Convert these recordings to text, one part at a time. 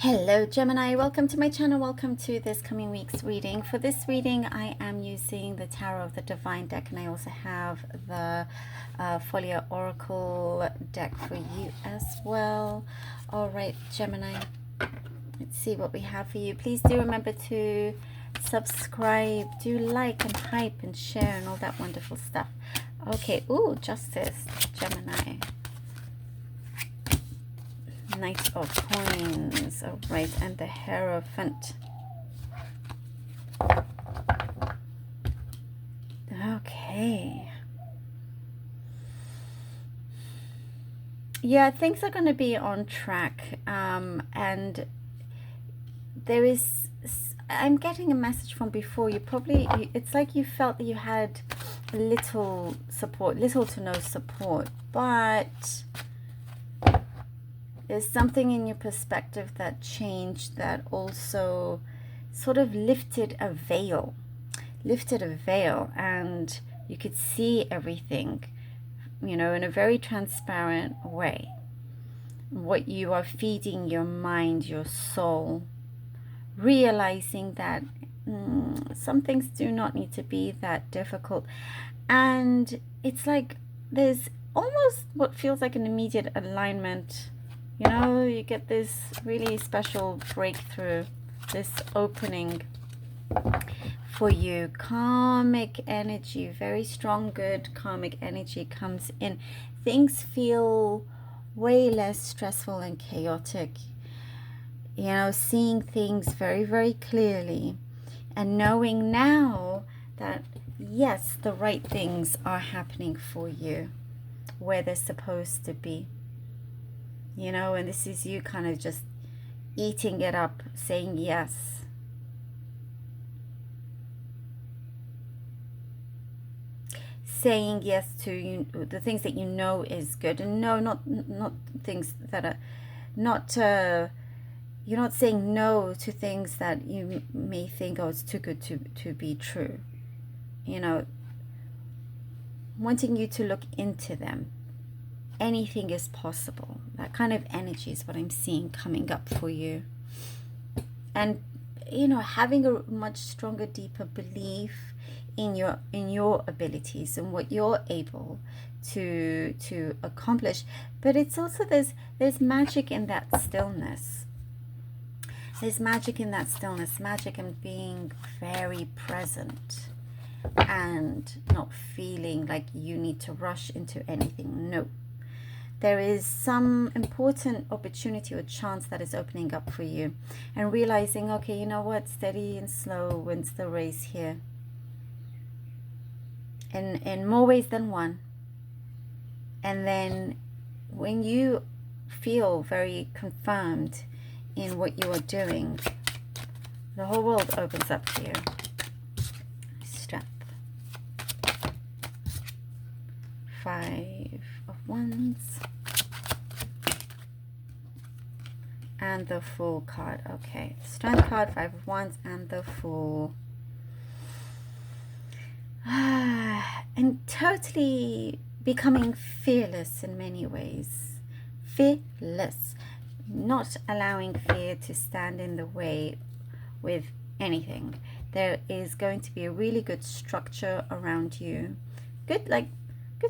Hello Gemini, welcome to my channel, welcome to this coming week's reading. For this reading I am using the Tarot of the Divine deck, and I also have the Folio Oracle deck for you as well. Alright Gemini, let's see what we have for you. Please do remember to subscribe, do like and hype and share and all that wonderful stuff. Okay, ooh, Justice, Gemini. Knight of Coins, all right, and the Hierophant. Okay. Yeah, things are going to be on track, and there is, I'm getting a message from before. It's like you felt that you had little support, little to no support, but there's something in your perspective that changed, that also sort of lifted a veil, and you could see everything, you know, in a very transparent way. What you are feeding your mind, your soul, realizing that some things do not need to be that difficult. And it's like there's almost what feels like an immediate alignment. You know, you get this really special breakthrough, this opening for you. Karmic energy, very strong, good karmic energy comes in. Things feel way less stressful and chaotic. You know, seeing things very, very clearly and knowing now that, yes, the right things are happening for you where they're supposed to be. You know, and this is you kind of just eating it up, saying yes. Saying yes to the things that you know is good. And no, not things that are not, you're not saying no to things that you may think, oh, it's too good to be true. You know, wanting you to look into them. Anything is possible. That kind of energy is what I'm seeing coming up for you. And, you know, having a much stronger, deeper belief in your abilities and what you're able to accomplish. But it's also there's magic in that stillness. There's magic in that stillness, magic in being very present and not feeling like you need to rush into anything. No. There is some important opportunity or chance that is opening up for you, and realizing, okay, you know what, steady and slow wins the race here. In more ways than one. And then when you feel very confirmed in what you are doing, the whole world opens up to you. Strength. 5 of Wands. And the Fool card. Okay, Strength card, 5 of Wands, and the Fool. And totally becoming fearless in many ways. Fearless. Not allowing fear to stand in the way with anything. There is going to be a really good structure around you. Good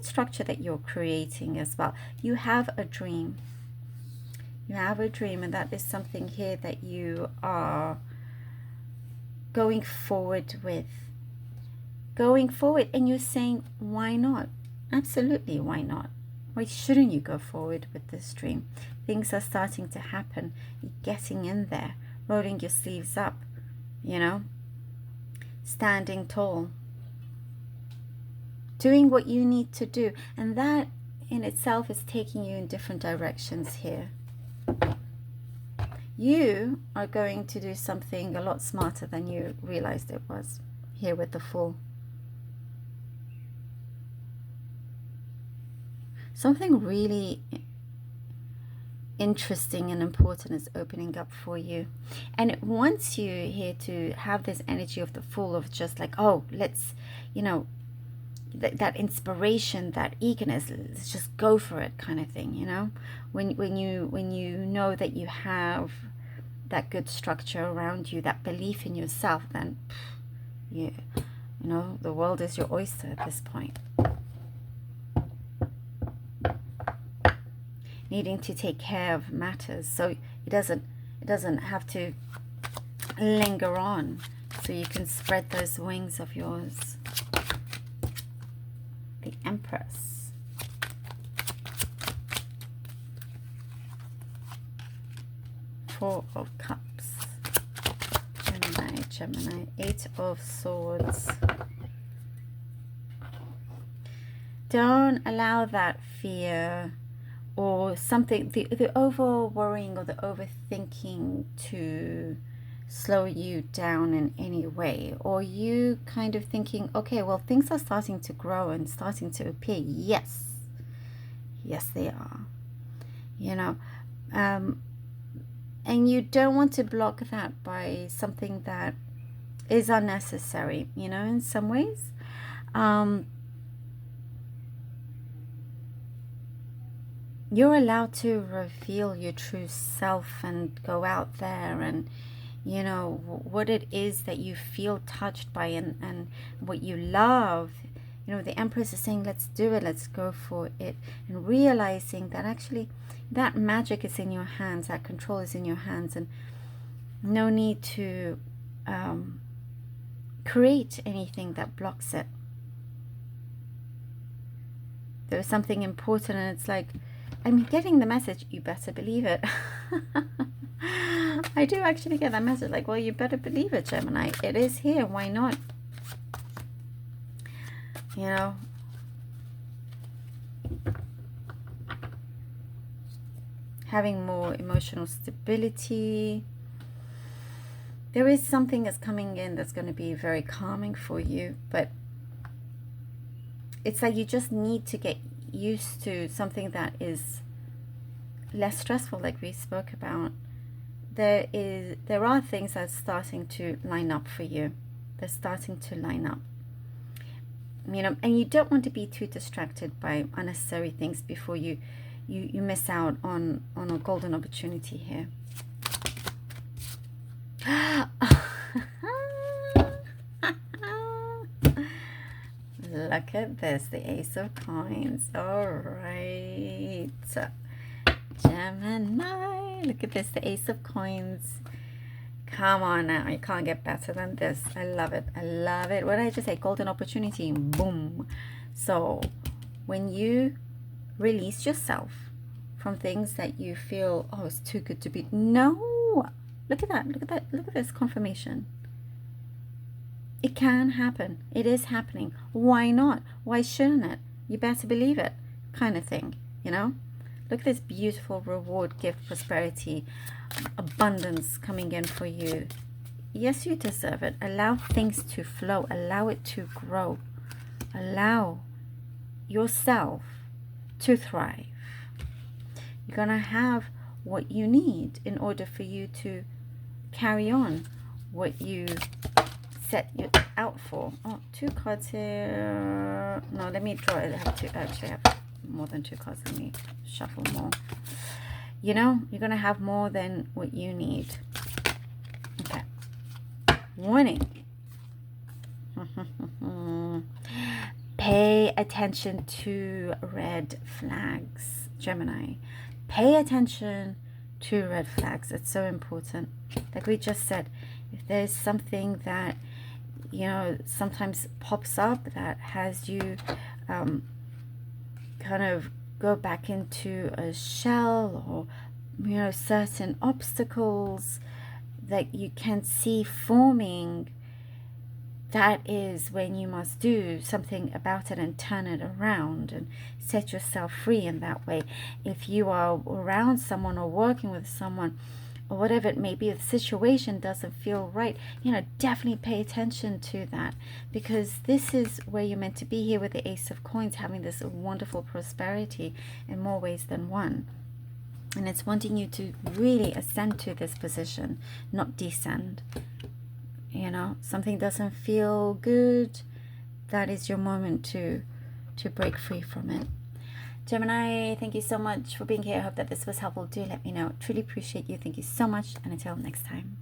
structure that you're creating as well. You have a dream. You have a dream, and that is something here that you are going forward with. Going forward, and you're saying, why not? Absolutely, why not? Why shouldn't you go forward with this dream? Things are starting to happen. You're getting in there, rolling your sleeves up, you know, standing tall, doing what you need to do. And that in itself is taking you in different directions here. You are going to do something a lot smarter than you realized it was here with the Fool. Something really interesting and important is opening up for you. And it wants you here to have this energy of the Fool, of just like, oh, let's, you know, that inspiration, that eagerness, let's just go for it kind of thing, you know. When you know that you have that good structure around you, that belief in yourself, then you know, the world is your oyster at this point. Needing to take care of matters so it doesn't have to linger on, so you can spread those wings of yours. The Empress. Four of Cups. Gemini. Eight of Swords. Don't allow that fear or something, the over worrying or the overthinking to slow you down in any way, or you kind of thinking, okay, well, things are starting to grow and starting to appear. Yes they are, you know, and you don't want to block that by something that is unnecessary, you know, in some ways. You're allowed to reveal your true self and go out there and, you know, what it is that you feel touched by and what you love. You know, the Empress is saying, let's do it, let's go for it. And realizing that actually that magic is in your hands, that control is in your hands, and no need to create anything that blocks it. There's something important, and it's like, I'm getting the message, you better believe it. I do actually get that message, like, well, you better believe it, Gemini. It is here, why not? You know, having more emotional stability. There is something that's coming in that's going to be very calming for you, but it's like you just need to get used to something that is less stressful, like we spoke about. There are things that's starting to line up for you. They're starting to line up, you know, and you don't want to be too distracted by unnecessary things before you miss out on a golden opportunity here. Look at this, the Ace of Coins. All right, Gemini, look at this, the Ace of Coins. Come on now, you can't get better than this. I love it. I love it. What did I just say? Golden opportunity. Boom. So when you release yourself from things that you feel, oh, it's too good to be. No. Look at that. Look at that. Look at this confirmation. It can happen. It is happening. Why not? Why shouldn't it? You better believe it, kind of thing, you know? Look at this beautiful reward, gift, prosperity, abundance coming in for you. Yes, you deserve it. Allow things to flow. Allow it to grow. Allow yourself to thrive. You're going to have what you need in order for you to carry on what you set you out for. Oh, 2 cards here. No, let me draw it. I have to actually have more than 2 cards. Let me shuffle more. You know, you're going to have more than what you need. Okay. Warning. Pay attention to red flags, Gemini. Pay attention to red flags. It's so important. Like we just said, if there's something that, you know, sometimes pops up that has you kind of go back into a shell, or, you know, certain obstacles that you can see forming, that is when you must do something about it and turn it around and set yourself free in that way. If you are around someone or working with someone or whatever it may be, if the situation doesn't feel right, you know, definitely pay attention to that, because this is where you're meant to be here with the Ace of Coins, having this wonderful prosperity in more ways than one. And it's wanting you to really ascend to this position, not descend. You know, something doesn't feel good, that is your moment to break free from it. Gemini, thank you so much for being here. I hope that this was helpful. Do let me know. Truly appreciate you. Thank you so much. And until next time.